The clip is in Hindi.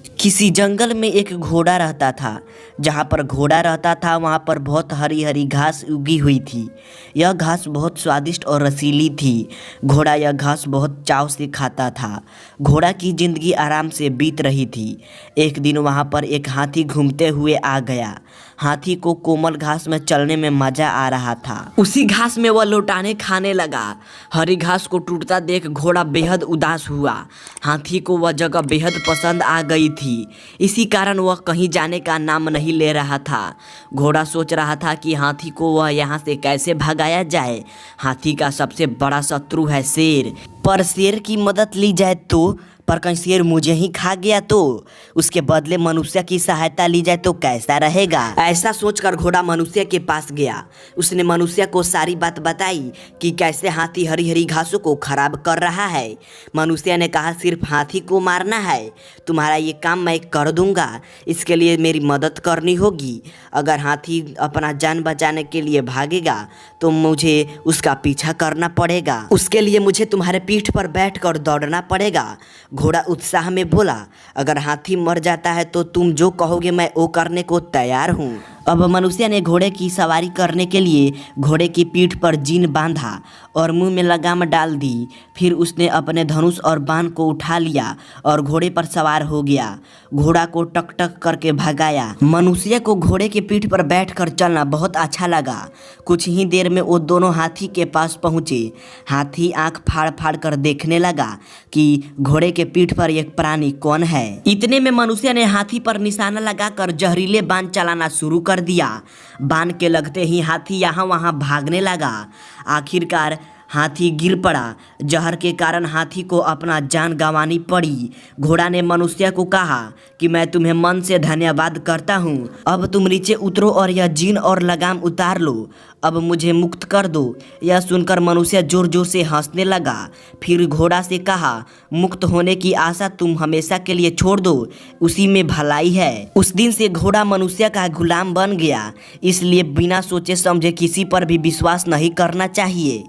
किसी जंगल में एक घोड़ा रहता था। जहाँ पर घोड़ा रहता था वहाँ पर बहुत हरी हरी घास उगी हुई थी। यह घास बहुत स्वादिष्ट और रसीली थी। घोड़ा यह घास बहुत चाव से खाता था। घोड़ा की जिंदगी आराम से बीत रही थी। एक दिन वहाँ पर एक हाथी घूमते हुए आ गया। हाथी को कोमल घास में चलने में मजा आ रहा था। उसी घास में वह लौटाने खाने लगा। हरी घास को टूटता देख घोड़ा बेहद उदास हुआ। हाथी को वह जगह बेहद पसंद आ गई थी। इसी कारण वह कहीं जाने का नाम नहीं ले रहा था। घोड़ा सोच रहा था कि हाथी को वह यहाँ से कैसे भगाया जाए। हाथी का सबसे बड़ा शत्रु है शेर। पर शेर की मदद ली जाए तो, पर कहीं शेर मुझे ही खा गया तो, उसके बदले मनुष्य की सहायता ली जाए तो कैसा रहेगा। ऐसा सोचकर घोड़ा मनुष्य के पास गया। उसने मनुष्य को सारी बात बताई कि कैसे हाथी हरी हरी घासों को खराब कर रहा है। मनुष्य ने कहा, सिर्फ हाथी को मारना है, तुम्हारा ये काम मैं कर दूंगा। इसके लिए मेरी मदद करनी होगी। अगर हाथी अपना जान बचाने के लिए भागेगा तो मुझे उसका पीछा करना पड़ेगा। उसके लिए मुझे तुम्हारे पीठ पर बैठकर दौड़ना पड़ेगा। घोड़ा उत्साह में बोला, अगर हाथी मर जाता है तो तुम जो कहोगे मैं वो करने को तैयार हूँ। अब मनुष्य ने घोड़े की सवारी करने के लिए घोड़े की पीठ पर जीन बांधा और मुंह में लगाम डाल दी। फिर उसने अपने धनुष और बाण को उठा लिया और घोड़े पर सवार हो गया। घोड़ा को टक टक करके भगाया। मनुष्य को घोड़े की पीठ पर बैठकर चलना बहुत अच्छा लगा। कुछ ही देर में वो दोनों हाथी के पास पहुँचे। हाथी आंख फाड़ फाड़ कर देखने लगा कि घोड़े के पीठ पर एक प्राणी कौन है। इतने में मनुष्य ने हाथी पर निशाना लगाकर जहरीले बाण चलाना शुरू कर दिया। बाण के लगते ही हाथी यहाँ वहाँ भागने लगा। आखिरकार हाथी गिर पड़ा। जहर के कारण हाथी को अपना जान गंवानी पड़ी। घोड़ा ने मनुष्य को कहा कि मैं तुम्हें मन से धन्यवाद करता हूँ। अब तुम नीचे उतरो और यह जीन और लगाम उतार लो। अब मुझे मुक्त कर दो। यह सुनकर मनुष्य जोर जोर से हंसने लगा। फिर घोड़ा से कहा, मुक्त होने की आशा तुम हमेशा के लिए छोड़ दो, उसी में भलाई है। उस दिन से घोड़ा मनुष्य का गुलाम बन गया। इसलिए बिना सोचे समझे किसी पर भी विश्वास नहीं करना चाहिए।